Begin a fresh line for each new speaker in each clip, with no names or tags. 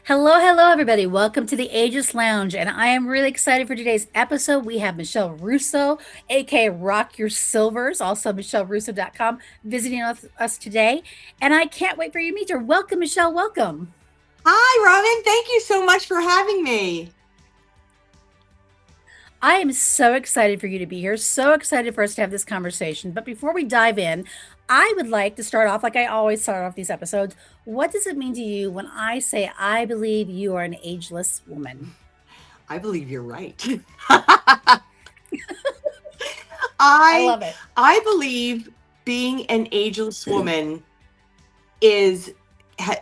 Hello, hello, everybody. Welcome to the Ageless Lounge. And I am really excited for today's episode. We have Michelle Russo, aka Rock Your Silvers, also MichelleRusso.com, visiting us today. And I can't wait for you to meet her. Welcome, Michelle. Welcome.
Hi, Robin. Thank you so much for having me.
I am so excited for you to be here. So excited for us to have this conversation. But before we dive in, I would like to start off like I always start off these episodes. What does it mean to you when I say, I believe you are an ageless woman?
I believe you're right.
I
I
love it.
I believe being an ageless woman is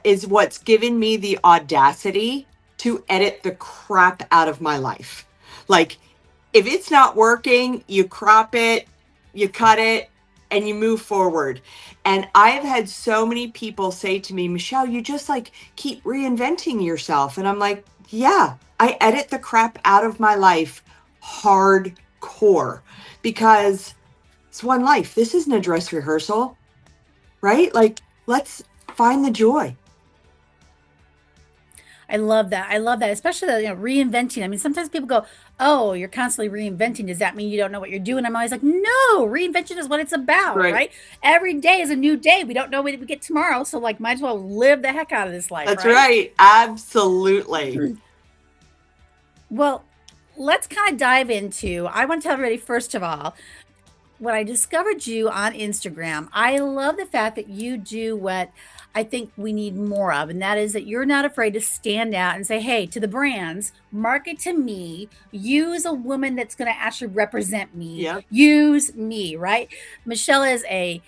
is what's given me the audacity to edit the crap out of my life. Like if it's not working, you crop it, you cut it, and you move forward. And I've had so many people say to me, Michelle, you just like keep reinventing yourself. And I'm like, yeah, I edit the crap out of my life hardcore because it's one life. This isn't a dress rehearsal, right? Like, let's find the joy.
I love that. I love that, especially the, reinventing. I mean, sometimes people go, "Oh, you're constantly reinventing. Does that mean you don't know what you're doing?" I'm always like, "No, reinvention is what it's about,
Right.
right? Every day is a new day. We don't know what we get tomorrow, so like, might as well live the heck out of this life,
That's
right?"
right. Absolutely.
Well, let's kind of dive into. I want to tell everybody first of all, when I discovered you on Instagram, I love the fact that you do what I think we need more of, and that is that you're not afraid to stand out and say, hey, to the brands, market to me, use a woman that's going to actually represent me,
Yep.
use me, right? Michelle is a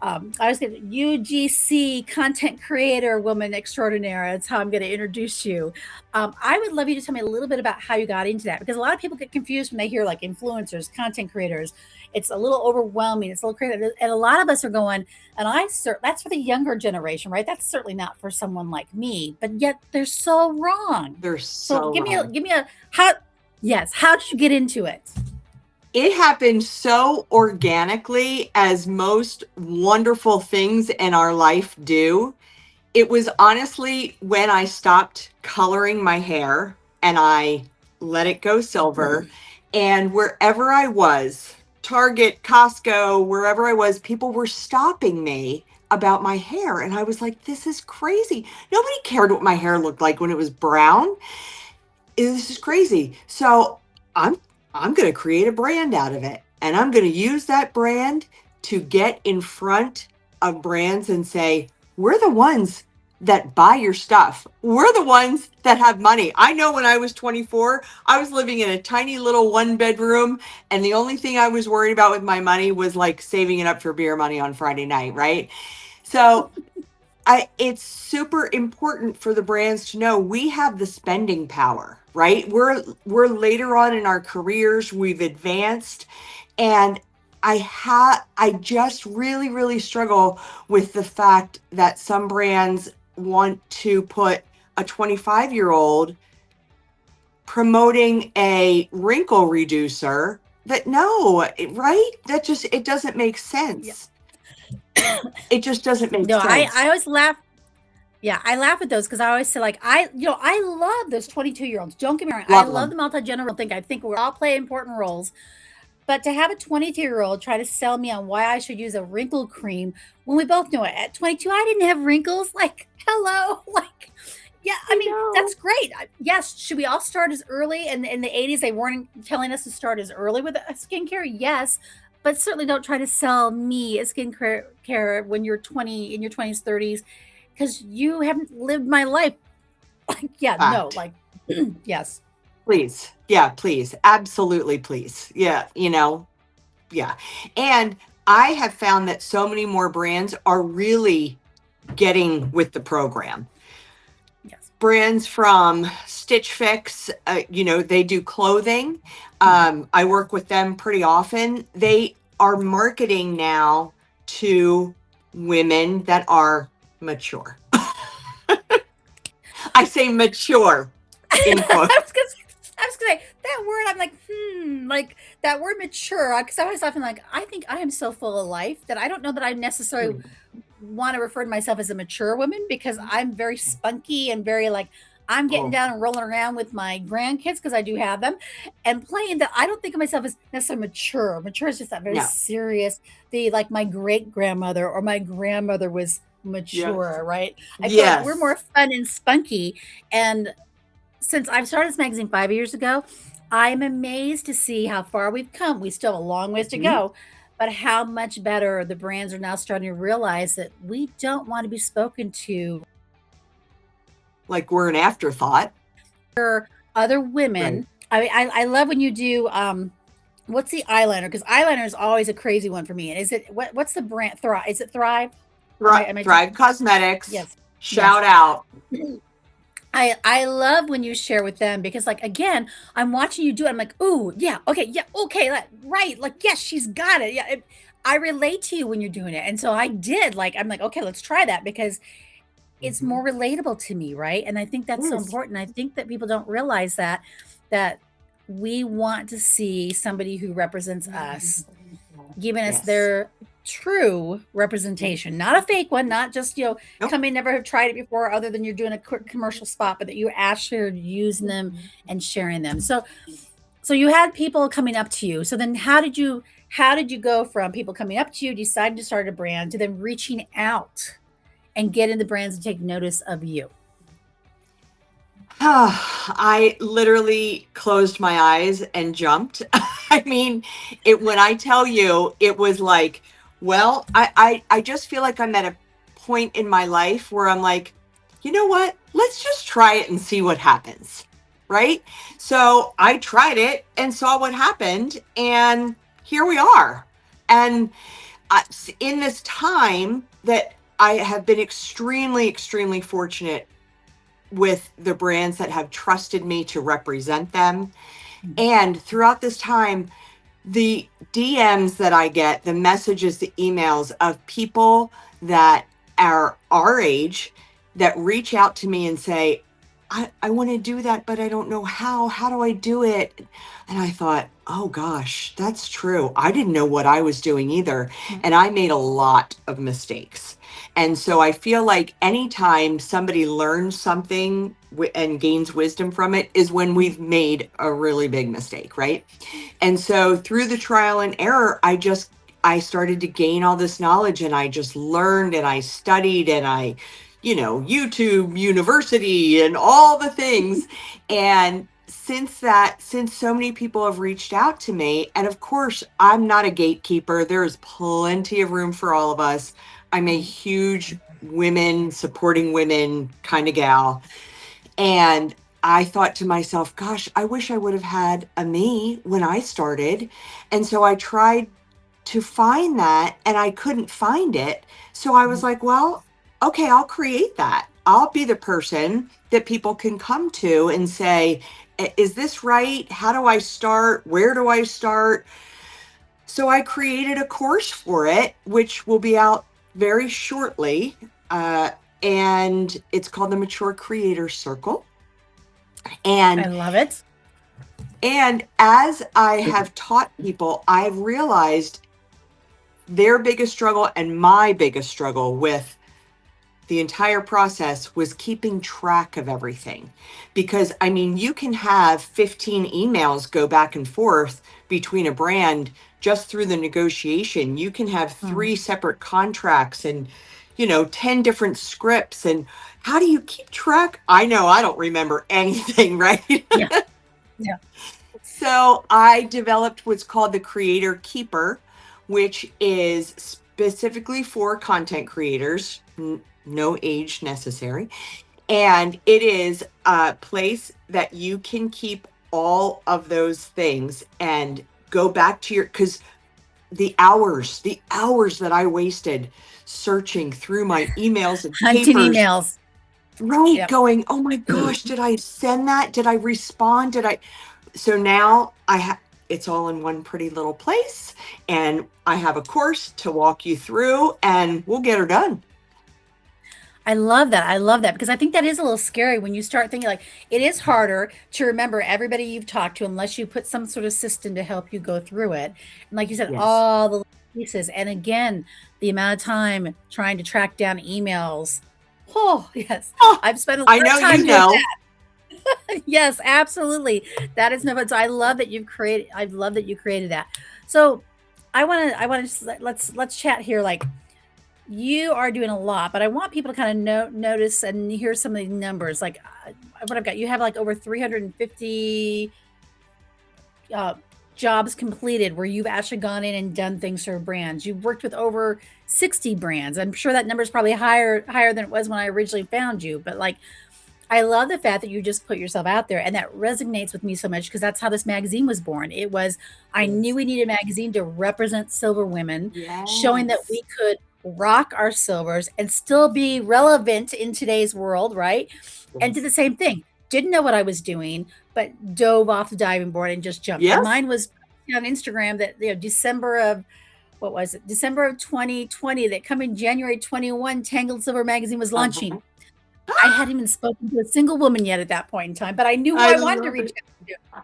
I was going to UGC content creator woman extraordinaire. That's how I'm going to introduce you. I would love you to tell me a little bit about how you got into that because a lot of people get confused when they hear like influencers, content creators. It's a little overwhelming. It's a little crazy, and a lot of us are going. And that's for the younger generation, right? That's certainly not for someone like me. But yet they're so wrong.
They're
So
so wrong.
give me a how. Yes, how did you get into it?
It happened so organically, as most wonderful things in our life do. It was honestly when I stopped coloring my hair and I let it go silver. And wherever I was, Target, Costco, wherever I was, people were stopping me about my hair. And I was like, this is crazy. Nobody cared what my hair looked like when it was brown. This is crazy. So I'm I'm going to create a brand out of it, and I'm going to use that brand to get in front of brands and say, "We're the ones that buy your stuff. We're the ones that have money." I know when I was 24, I was living in a tiny little one bedroom, and the only thing I was worried about with my money was like saving it up for beer money on Friday night, right? So it's super important for the brands to know we have the spending power, right? We're later on in our careers, we've advanced, and I just really struggle with the fact that some brands want to put a 25-year-old promoting a wrinkle reducer that no, right? That just it doesn't make
Yeah.
sense. It just doesn't make
No, I
sense.
always laugh. Yeah, I laugh at those because I always say like I love those 22-year-olds. Don't get me wrong. I
Love
love
them.
the multi-generational thing. I think we all play important roles. But to have a 22-year-old try to sell me on why I should use a wrinkle cream when we both know it. At 22, I didn't have wrinkles. Like, hello. Like, yeah, I
I
mean,
know.
that's great. Yes, should we all start as early? In the 80s, they weren't telling us to start as early with skincare. Yes, but certainly don't try to sell me a skincare when you're 20, in your 20s, 30s, because you haven't lived my life. Like, yeah, no,
Fact.
like, yes.
Please. Yeah, please. Absolutely, please. Yeah, yeah. And I have found that so many more brands are really getting with the program.
Yes.
Brands from Stitch Fix, they do clothing. I work with them pretty often. They are marketing now to women that are mature. I say mature in quote.
I was gonna say that word. I'm like, like that word mature. Because I was often like, I think I am so full of life that I don't know that I necessarily want to refer to myself as a mature woman because I'm very spunky and very like, I'm getting
Oh,
down and rolling around with my grandkids because I do have them and playing that. I don't think of myself as necessarily mature. Mature is just that very
no.
serious, the like my great grandmother or my grandmother was
Yes.
mature, right? I feel like we're
Yes.
more fun and spunky. And since I've started this magazine 5 years ago, I'm amazed to see how far we've come. We still have a long ways to
Mhm.
go, but how much better the brands are now starting to realize that we don't want to be spoken to
Like we're an afterthought.
other
Right.
women. I love when you do what's the eyeliner? Because eyeliner is always a crazy one for me. And is it what's the brand Thrive? Is it Thrive? Am I
Thrive Cosmetics.
yes. Yes.
Shout out.
I love when you share with them because like again I'm watching you do it. I'm like ooh yeah okay right like yes she's got it I relate to you when you're doing it and so I did like I'm like okay let's try that because it's
Mhm.
more relatable to me, right? And I think that's so
Yes.
important. I think that people don't realize that we want to see somebody who represents us, giving us
Yes.
their true representation, not a fake one, not just,
Nope.
come in, never have tried it before, other than you're doing a quick commercial spot, but that you actually are using them and sharing them. So you had people coming up to you. So then how did you go from people coming up to you, deciding to start a brand, to then reaching out and getting the brands to take notice of you?
I literally closed my eyes and jumped. I mean, it when I tell you, it was like, well, I just feel like I'm at a point in my life where I'm like, you know what? Let's just try it and see what happens. Right? So I tried it and saw what happened, and here we are. And in this time that I have been extremely, extremely fortunate with the brands that have trusted me to represent them. And throughout this time, the DMs that I get, the messages, the emails of people that are our age that reach out to me and say, I want to do that, but I don't know how. How do I do it? And I thought, oh gosh, that's true. I didn't know what I was doing either.
Mm.
And I made a lot of mistakes. And so I feel like anytime somebody learns something and gains wisdom from it is when we've made a really big mistake, right? And so through the trial and error, I started to gain all this knowledge and I just learned and I studied and YouTube University and all the things. And since so many people have reached out to me, and of course, I'm not a gatekeeper, there's plenty of room for all of us. I'm a huge women supporting women kind of gal. And I thought to myself, gosh, I wish I would have had a me when I started. And so I tried to find that and I couldn't find it. So I was like, well, okay, I'll create that. I'll be the person that people can come to and say, is this right? How do I start? Where do I start? So I created a course for it, which will be out very shortly. Uh, and it's called the Mature Creator Circle.
I
And
love it.
and as I have taught people, I've realized their biggest struggle and my biggest struggle with the entire process was keeping track of everything. Because I mean, you can have 15 emails go back and forth between a brand just through the negotiation. You can have
Mm.
three separate contracts and 10 different scripts. And how do you keep track? I know I don't remember anything, right?
Yeah, yeah.
So I developed what's called the Creator Keeper, which is specifically for content creators, no age necessary. And it is a place that you can keep all of those things and go back to because the hours that I wasted searching through my emails and
Hunting
papers.
emails.
Right,
Yep.
going, oh my gosh, did I send that? Did I respond? So now it's all in one pretty little place, and I have a course to walk you through, and we'll get her done.
I love that. I love that because I think that is a little scary when you start thinking like it is harder to remember everybody you've talked to unless you put some sort of system to help you go through it. And like you said,
Yes.
all the pieces. And again, the amount of time trying to track down emails. Oh, yes.
Oh,
I've spent a lot
I
of
know
time
you
doing
know.
that. Yes, absolutely. That is no fun. So I love that you've created. I love that you created that. So I want to let's chat here. Like you are doing a lot, but I want people to kind of notice and hear some of these numbers. Like what I've got, you have like over 350 uh, jobs completed where you've actually gone in and done things for brands. You've worked with over 60 brands. I'm sure that number is probably higher than it was when I originally found you. But like I love the fact that you just put yourself out there, and that resonates with me so much because that's how this magazine was born. It was, I knew
Yes.
we needed a magazine to represent silver women, showing that
Yes.
we could rock our silvers and still be relevant in today's world, right? And did
Yes.
the same thing. Didn't know what I was doing, but dove off the diving board and just jumped. And
Yes.
mine was on Instagram that, December of, what was it? December of 2020, that coming January 21, Tangled Silver magazine was launching.
Uh-huh.
I hadn't even spoken to a single woman yet at that point in time, but I knew who
I
I wanted to
love
reach
it.
out to.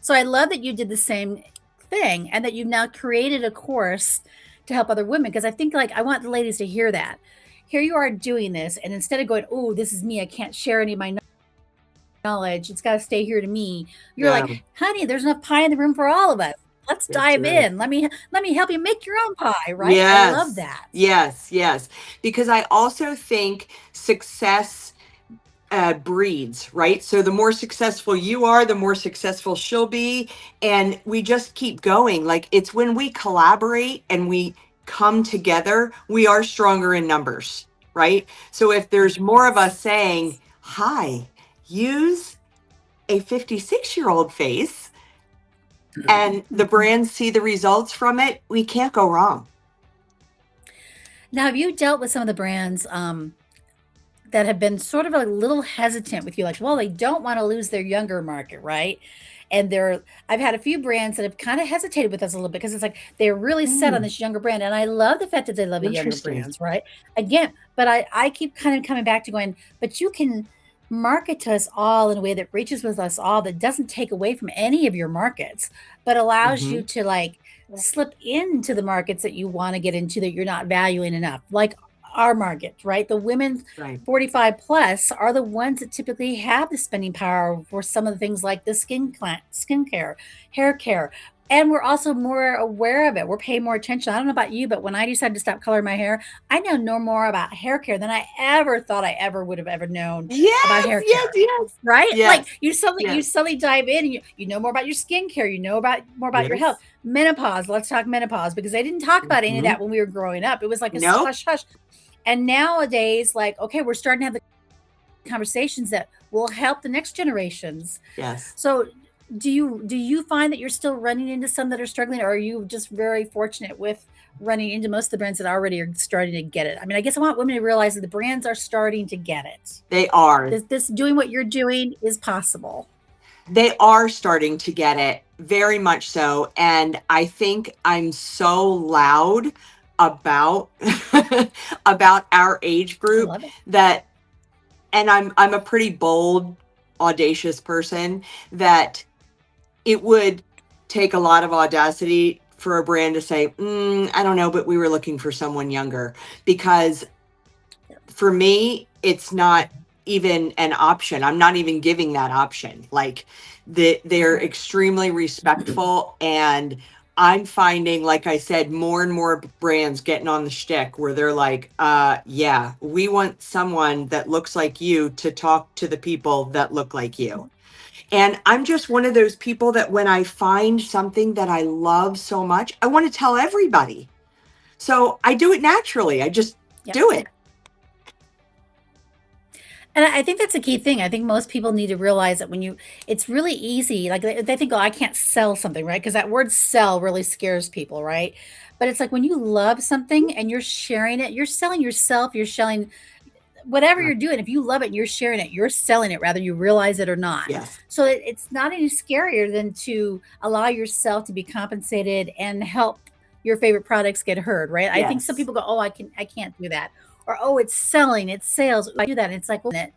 So I love that you did the same thing and that you've now created a course to help other women, because I think like I want the ladies to hear that. Here you are doing this, and instead of going, "Oh, this is me. I can't share any of my knowledge. It's got to stay here to me." You're
Yeah,
like, "Honey, there's enough pie in the room for all of us. Let's
that's
dive
right.
in. Let me help you make your own pie." Right? I love
Yes.
that.
Yes. Yes. Because I also think success breeds, right? So the more successful you are, the more successful she'll be. And we just keep going. Like it's when we collaborate and we come together, we are stronger in numbers, right? So if there's more of
Yes.
us saying, hi, use a 56-year-old face and the brands see the results from it, we can't go wrong.
Now, have you dealt with some of the brands that have been sort of a little hesitant with you? Like, well, they don't want to lose their younger market, right? And I've had a few brands that have kind of hesitated with us a little bit because it's like they're really set on
Hmm,
this younger brand. And I love the fact that they love the younger
interesting.
brands, right? Again, but I keep kind of coming back to going, but you can market to us all in a way that reaches with us all, that doesn't take away from any of your markets, but allows
Hmm.
you to like slip into the markets that you want to get into that you're not valuing enough. Like our market, right? The women
Right.
45 plus are the ones that typically have the spending power for some of the things like the skincare, hair care. And we're also more aware of it. We're paying more attention. I don't know about you, but when I decided to stop coloring my hair, I now know more about hair care than I ever thought I ever would have ever known about
Yes,
hair
yes,
care.
yes,
Right? Like
yes,
you
yes,
suddenly dive in and you know more about your skincare, you know about more about your health.
yes.
Menopause. Let's talk menopause because they didn't talk about any of
Hmm.
that when we were growing up. It was like a
Nope.
hush hush. And nowadays, like, okay, we're starting to have the conversations that will help the next generations.
Yes.
So do you find that you're still running into some that are struggling, or are you just very fortunate with running into most of the brands that already are starting to get it? I mean, I guess I want women to realize that the brands are starting to get it.
They are.
This doing what you're doing is possible.
They are starting to get it, very much so. And I think I'm so loud about about our age
I
group
love it.
that, and I'm a pretty bold, audacious person, that it would take a lot of audacity for a brand to say, I don't know, but we were looking for someone younger. Because for me, it's not even an option. I'm not even giving that option. Like they're
Right.
extremely respectful, and I'm finding, like I said, more and more brands getting on the shtick where they're like, yeah, we want someone that looks like you to talk to the people that look like you. And I'm just one of those people that when I find something that I love so much, I want to tell everybody. So I do it naturally. I just
Yep.
do it.
And I think that's a key thing. I think most people need to realize that when it's really easy. Like they think, oh, I can't sell something, right? Because that word sell really scares people, right? But it's like when you love something and you're sharing it, you're selling yourself, you're selling whatever
Right.
you're doing. If you love it and you're sharing it, you're selling it, whether you realize it or not.
Yes.
So it's not any scarier than to allow yourself to be compensated and help your favorite products get heard, right? I think some
Yes.
people go, oh, I can't do that. Or, oh, it's selling, it's sales. I do that. And it's like, well,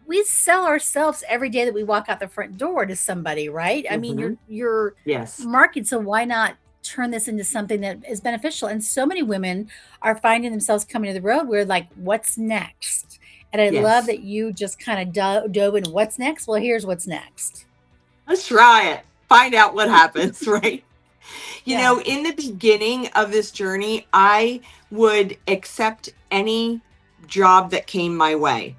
we sell ourselves every day that we walk out the front door to somebody, right? I mean,
Hmm.
you're
Yes.
marketing, so why not turn this into something that is beneficial? And so many women are finding themselves coming to the road where like, what's next? And I love
Yes.
that you just kind of dove in what's next. Well, here's what's next.
Let's try it. Find out what happens, right?
Yeah.
In the beginning of this journey, I would accept any job that came my way.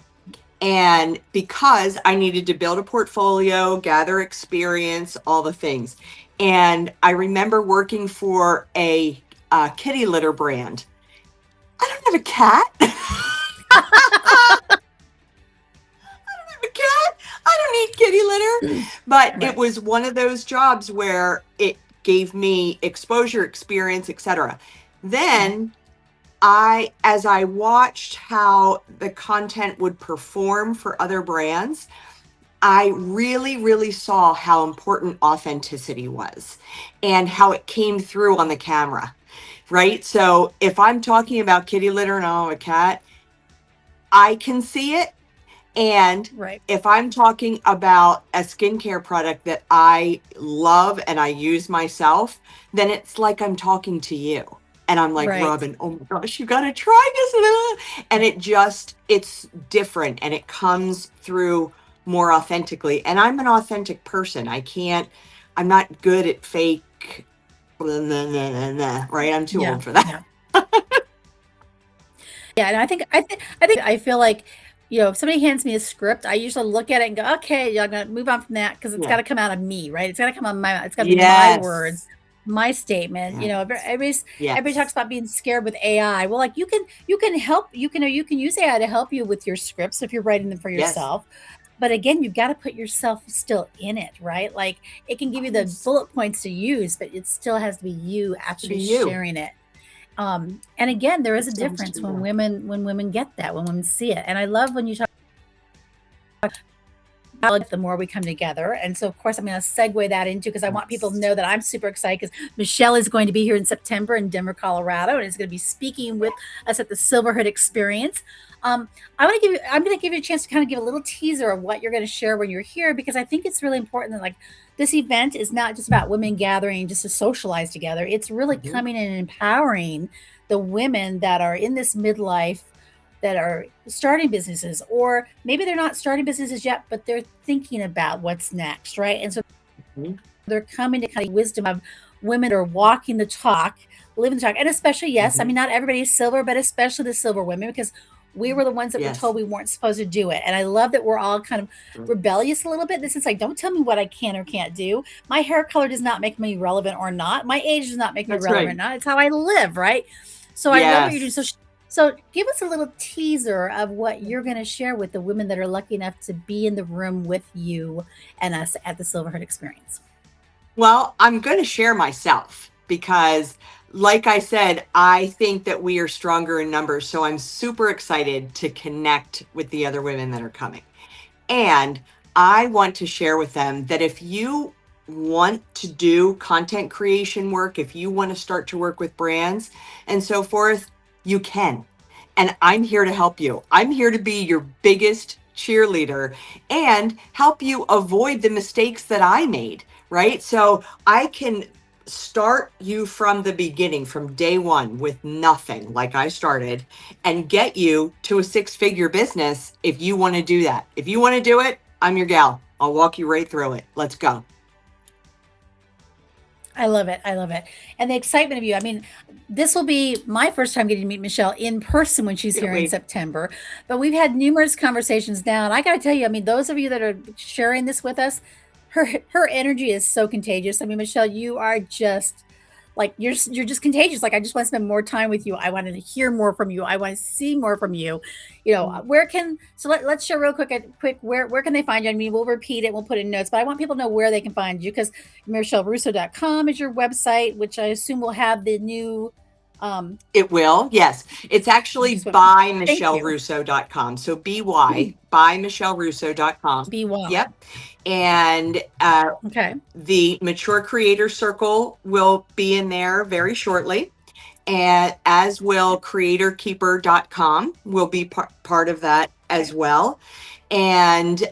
And because I needed to build a portfolio, gather experience, all the things. And I remember working for a kitty litter brand. I don't have a cat. A cat. I don't need kitty litter. But it
Right.
was one of those jobs where it gave me exposure, experience, etc. Then as I watched how the content would perform for other brands, I really, really saw how important authenticity was and how it came through on the camera, right? So if I'm talking about kitty litter and I have a cat, I can see it. And
Right.
if I'm talking about a skincare product that I love and I use myself, then it's like I'm talking to you. And I'm like,
Right.
Robin, oh my gosh, you got to try this. And it's different and it comes through more authentically. And I'm an authentic person. I'm not good at fake, blah, blah, blah, blah, blah, right? I'm too
Yeah.
old for that.
Yeah. Yeah, and I feel like, if somebody hands me a script, I usually look at it and go, okay, yeah, I'm gonna move on from that because it's got
Yeah.
to come out of me, right? It's got to come out of my, it's got to be my words,
Yes.
my statement. Everybody talks
Yes.
about being scared with AI. Well, like you can use AI to help you with your scripts if you're writing them for
Yes.
yourself. But again, you've got to put yourself still in it, right? Like it can give you the
Yes.
bullet points to use, but it still has to be you
To be
actually
you.
sharing it. And again, there is
It
a
sounds
difference
too
when
bad.
women get that, when women see it. And I love when you talk about the more we come together. And so, of course, I'm going to segue that into, because I want people to
Yes.
know that I'm super excited because Michelle is going to be here in September in Denver, Colorado, and is going to be speaking with us at the Silverhood Experience. Um, I'm going to give you a chance to kind of give a little teaser of what you're going to share when you're here, because I think it's really important that, like, this event is not just about women gathering just to socialize together. It's really
Mhm.
coming in and empowering the women that are in this midlife, that are starting businesses, or maybe they're not starting businesses yet, but they're thinking about what's next, right? And so
Mhm.
they're coming to kind of wisdom of women that are walking the talk, living the talk, and especially, yes, I mean,
Mhm.
not everybody is silver, but especially the silver women, because we were the ones that were
Yes.
told we weren't supposed to do it. And I love that we're all kind of rebellious a little bit. This is like, don't tell me what I can or can't do. My hair color does not make me relevant or not. My age does not make me
That's
relevant or
right.
not. It's how I live, right? So I love what you're doing. So
Yes.
so give us a little teaser of what you're going to share with the women that are lucky enough to be in the room with you and us at the Silverhood Experience.
Well, I'm going to share myself because, like I said, I think that we are stronger in numbers. So I'm super excited to connect with the other women that are coming. And I want to share with them that if you want to do content creation work, if you want to start to work with brands and so forth, you can. And I'm here to help you. I'm here to be your biggest cheerleader and help you avoid the mistakes that I made, right? So I can start you from the beginning, from day one, with nothing like I started, and get you to a six-figure business if you want to do that. If you want to do it, I'm your gal. I'll walk you right through it. Let's go.
I love it. I love it. And the excitement of you. I mean, this will be my first time getting to meet Michelle in person when she's
Can't
here in
wait.
September. But we've had numerous conversations now. And I got to tell you, I mean, those of you that are sharing this with us, her energy is so contagious. I mean, Michelle, you are just like you're just contagious. Like I just want to spend more time with you. I want to hear more from you. I want to see more from you. Where can let's share real quick where can they find you? I mean, we'll repeat it, we'll put it in notes, but I want people to know where they can find you, because michellerusso.com is your website, which I assume will have the new
It will, yes. It's
you
actually
just went
by
thank you.
michellerusso.com. So by michellerusso.com.
BY.
Yep. And
Okay.
the Mature Creator Circle will be in there very shortly. And as will creatorkeeper.com will be part of that
Okay.
as well. And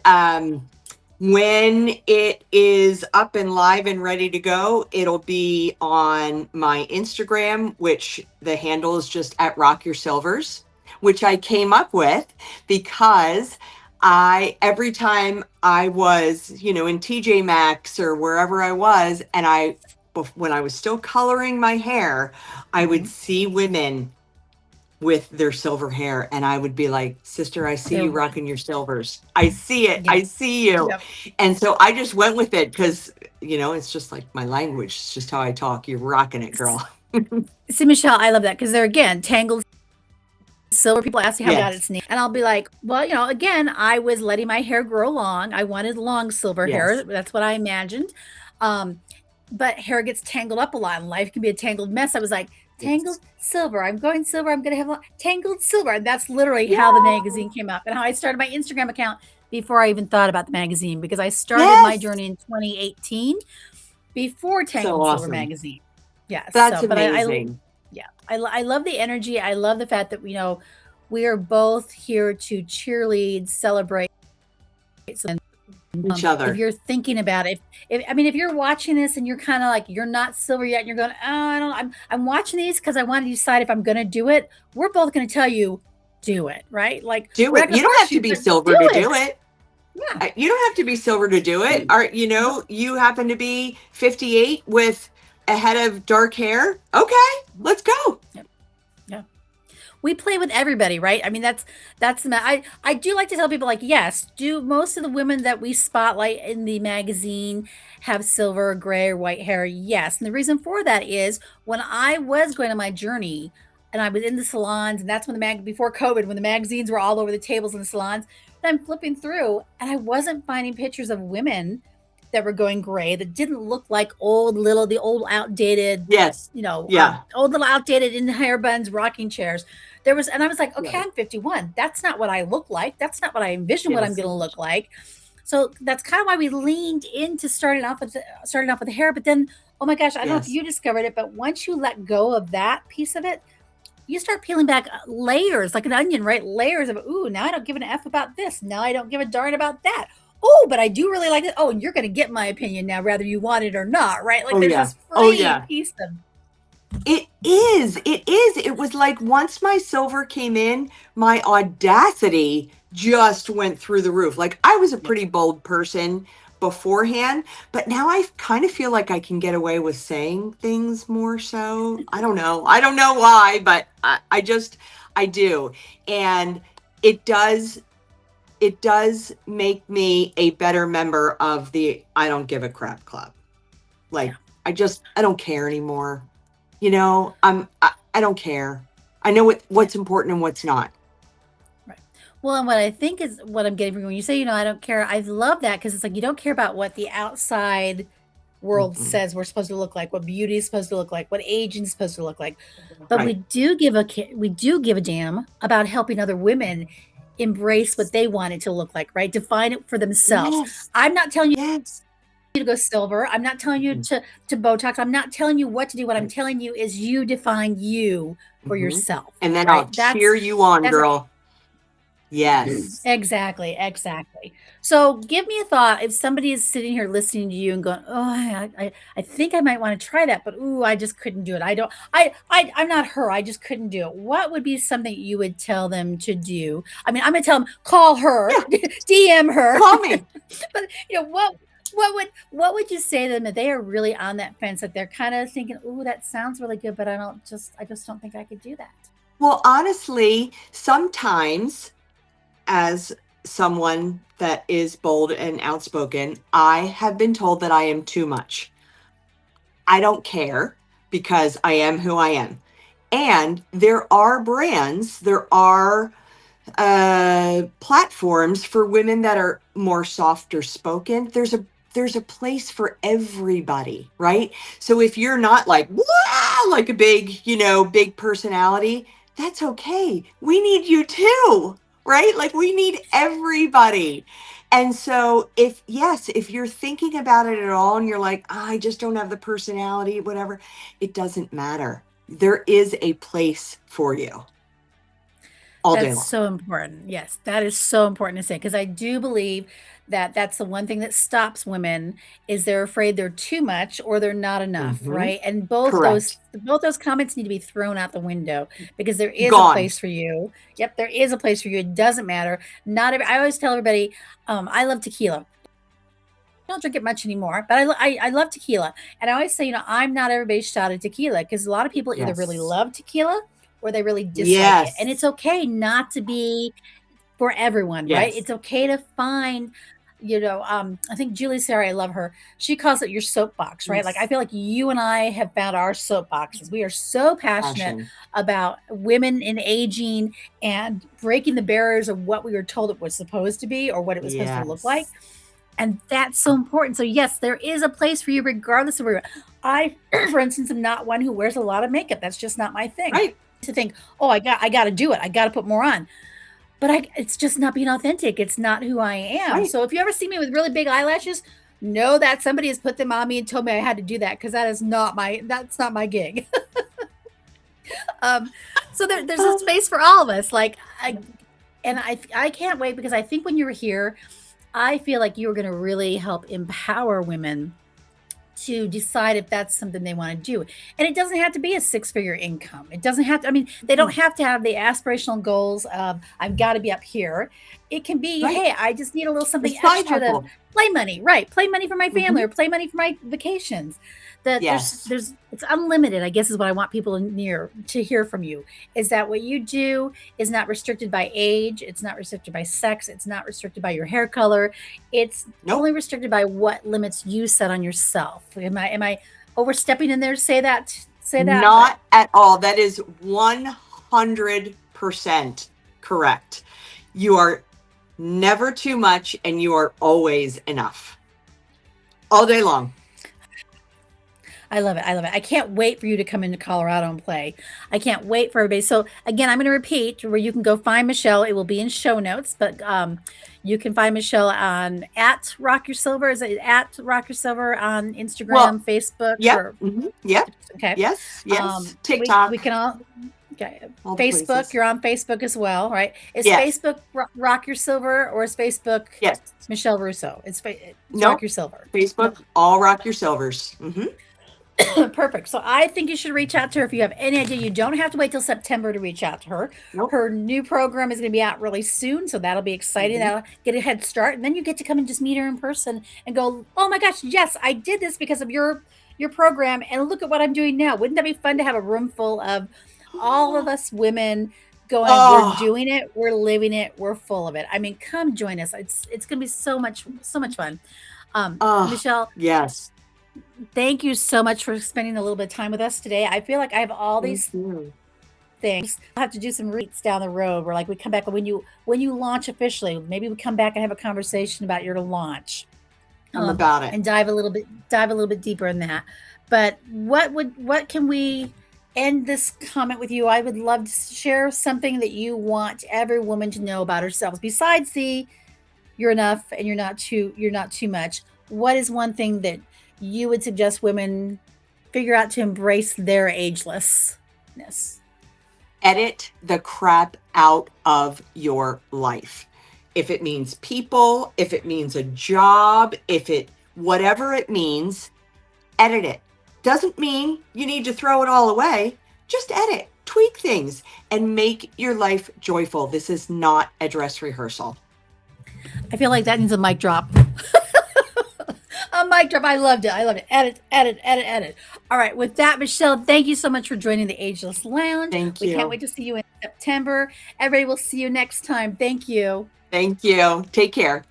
when it is up and live and ready to go, it'll be on my Instagram, which the handle is just at Rock Your Silvers, which I came up with because every time I was, in TJ Maxx or wherever I was, and when I was still coloring my hair, I would
Mhm.
see women with their silver hair, and I would be like, sister, I see
They're
you
right.
rocking your silvers. I see it. I
Yep.
see you.
Yep.
And so I just went with it because, it's just like my language. It's just how I talk. You're rocking it,
S-
girl.
See, Michelle, I love that because they're again tangled silver. People ask me how I got
Yes.
its name, and I'll be like, well, again, I was letting my hair grow long. I wanted long silver hair.
Yes.
That's what I imagined. Um, but hair gets tangled up a lot, and life can be a tangled mess. I was like, tangled
Yes.
silver. I'm going silver. I'm going to have tangled silver. And that's literally how the
Yeah.
magazine came up and how I started my Instagram account before I even thought about the magazine because I started my
Yes.
journey in 2018 before
So
Tangled Silver
awesome.
magazine. Yes.
That's
So, but
amazing.
yeah, I love the energy. I love the fact that, we are both here to cheerlead, celebrate. And
Each
if
other.
you're thinking about it, if you're watching this and you're kind of like, you're not silver yet, and you're going, oh, I don't, I'm watching these because I want to decide if I'm going to do it. We're both going to tell you, do it, right? Like,
Do
we're not
it.
going
You
to
don't
force
have to
you,
be
but do
silver to
it.
do it.
Yeah.
You don't have to be silver to do it. Or,
Nope.
you happen to be 58 with a head of dark hair. Okay, let's go.
Yep. Yeah. We play with everybody, right? I mean, that's the I do like to tell people like, yes, do most of the women that we spotlight in the magazine have silver, gray, or white hair? Yes, and the reason for that is when I was going on my journey and I was in the salons, and that's when before COVID, when the magazines were all over the tables in the salons, and I'm flipping through, and I wasn't finding pictures of women that were going gray that didn't look like the old outdated,
Yes. Yeah.
old little outdated in hair buns, rocking chairs. There was, and I was like, okay,
Right.
I'm 51. That's not what I look like. That's not what I envision what I'm
Yes.
going to look like. So that's kind of why we leaned into starting off with the hair. But then, oh my gosh, I don't know if
Yes.
you discovered it, but once you let go of that piece of it, you start peeling back layers like an onion, right? Layers of, ooh, now I don't give an F about this. Now I don't give a darn about that. Oh, but I do really like it. Oh, and you're going to get my opinion now, whether you want it or not, right? Like
Oh,
there's
yeah.
this
Oh,
free
yeah.
piece of,
It is. It is. It was like once my silver came in, my audacity just went through the roof. Like I was a
yep.
pretty bold person beforehand, but now I kind of feel like I can get away with saying things more so. I don't know. I don't know why, but I do. And it does, it does make me a better member of the I don't give a crap club.
Yeah.
Like I don't care anymore. I don't care. I know what's important and what's not.
Right. Well, and what I think is what I'm getting from when you say, I don't care, I love that because it's like you don't care about what the outside world
Mm-mm.
says we're supposed to look like, what beauty is supposed to look like, what aging is supposed to look like. But
Right.
we do give a damn about helping other women embrace what they want it to look like, right? Define it for themselves.
Yes.
I'm not telling
Yes.
you to go silver. I'm not telling you
Mm-mm.
to Botox. I'm not telling you what to do. What I'm
Right.
telling you is you define you for
Hmm.
yourself,
And then I'll
right?
cheer you on,
That's
girl. Yes.
exactly, exactly. So give me a thought if somebody is sitting here listening to you and going, "Oh, I think I might want to try that, but ooh, I just couldn't do it. I don't, I'm not her. I just couldn't do it." What would be something you would tell them to do? I mean, I'm gonna tell them call her,
Yeah.
DM her,
Call me.
but what would you say to them if they are really on that fence, that they're kind of thinking, "Ooh, that sounds really good, but I just don't think I could do that."
Well, honestly, sometimes as someone that is bold and outspoken, I have been told that I am too much. I don't care because I am who I am. And there are brands, there are platforms for women that are more softer spoken. There's a place for everybody, right? So if you're not like wow, like a big, big personality, that's okay. We need you too, right? Like we need everybody. And so if you're thinking about it at all and you're like, I just don't have the personality, whatever, it doesn't matter. There is a place for you. all day
That's
long.
so important. Yes, that is so important to say because I do believe that that's the one thing that stops women is they're afraid they're too much or they're not enough,
Hmm.
right? And
Correct.
both those comments need to be thrown out the window because there is a
Gone.
place for you. Yep, there is a place for you. It doesn't matter. Not every, I always tell everybody, I love tequila. I don't drink it much anymore, but I love tequila. And I always say, I'm not everybody's shot at tequila because a lot of people either really
Yes.
love tequila or they really dislike it. And it's
Yes.
okay not to be for everyone, right?
Yes.
It's okay to find, I think Julie Sarah, I love her. She calls it your soapbox, right? Like I
Yes.
feel like you and I have found our soapboxes. We are so passionate
Passion.
about women in aging and breaking the barriers of what we were told it was supposed to be or what it was supposed to look like.
Yes.
And that's so important. So yes, there is a place for you regardless of where you're at. I, for instance, am not one who wears a lot of makeup. That's just not my thing.
Right.
To think, oh, I got to do it. I got to put more on. But it's just not being authentic. It's not who I am.
Right.
So if you ever see me with really big eyelashes, know that somebody has put them on me and told me I had to do that because that's not my gig. um, so there's a space for all of us. I can't wait because I think when you were here, I feel like you were going to really help empower women to decide if that's something they want to do. And it doesn't have to be a six-figure income. It doesn't have to, I mean, they don't have to have the aspirational goals of I've got to be up here. It can be,
Right.
hey, I just need a little
The
something
side
extra to
hustle.
play money, right? Play money for my family
Hmm.
or play money for my vacations. That
Yes.
there's it's unlimited, I guess is what I want people near to hear from you. Is that what you do is not restricted by age, it's not restricted by sex, it's not restricted by your hair color. It's
Nope.
only restricted by what limits you set on yourself. Am I overstepping in there to say that? Say that, but
Not at all. That is 100% correct. You are never too much and you are always enough. All day long.
I love it. I love it. I can't wait for you to come into Colorado and play. I can't wait for everybody. So again, I'm going to repeat where you can go find Michelle. It will be in show notes, but you can find Michelle on at Rock Your Silver. Is it at Rock Your Silver on
Well,
Instagram, Facebook,
yep.
or
Yep.
okay?
Yes. Yes.
We
TikTok.
can all okay.
All the
Facebook.
places.
You're on Facebook as well, right? Is
Yes.
Facebook Rock Your Silver or is Facebook
Yes.
Michelle Russo? It's Rock
Nope.
Your Silver. No,
Facebook. All rock your silvers. Hmm.
perfect. So I think you should reach out to her if you have any idea. You don't have to wait till September to reach out to her.
Nope.
Her new program is going to be out really soon, so that'll be exciting.
Hmm.
That'll get a head start, and then you get to come and just meet her in person and go, "Oh my gosh, yes, I did this because of your program, and look at what I'm doing now." Wouldn't that be fun to have a room full of all of us women going, "We're
Oh.
doing it, we're living it, we're full of it." I mean, come join us. It's going to be so much fun.
Oh.
Michelle,
Yes.
thank you so much for spending a little bit of time with us today. I feel like I have all
Thank
these
you.
things. I'll have to do some reads down the road where like we come back when you launch officially, maybe we come back and have a conversation about your launch.
I'm about it.
And dive a little bit deeper in that. But what can we end this comment with you? I would love to share something that you want every woman to know about herself besides the you're enough and you're not too much. What is one thing that you would suggest women figure out to embrace their agelessness?
Edit the crap out of your life. If it means people, if it means a job, whatever it means, edit it. Doesn't mean you need to throw it all away. Just edit, tweak things, and make your life joyful. This is not a dress rehearsal.
I feel like that needs a mic drop. A mic drop. I loved it. I loved it. Edit, edit, edit, edit. All right. With that, Michelle, thank you so much for joining the Ageless Lounge.
Thank
We can't
you.
wait to see you in September. Everybody will see you next time. Thank you.
Thank you. Take care.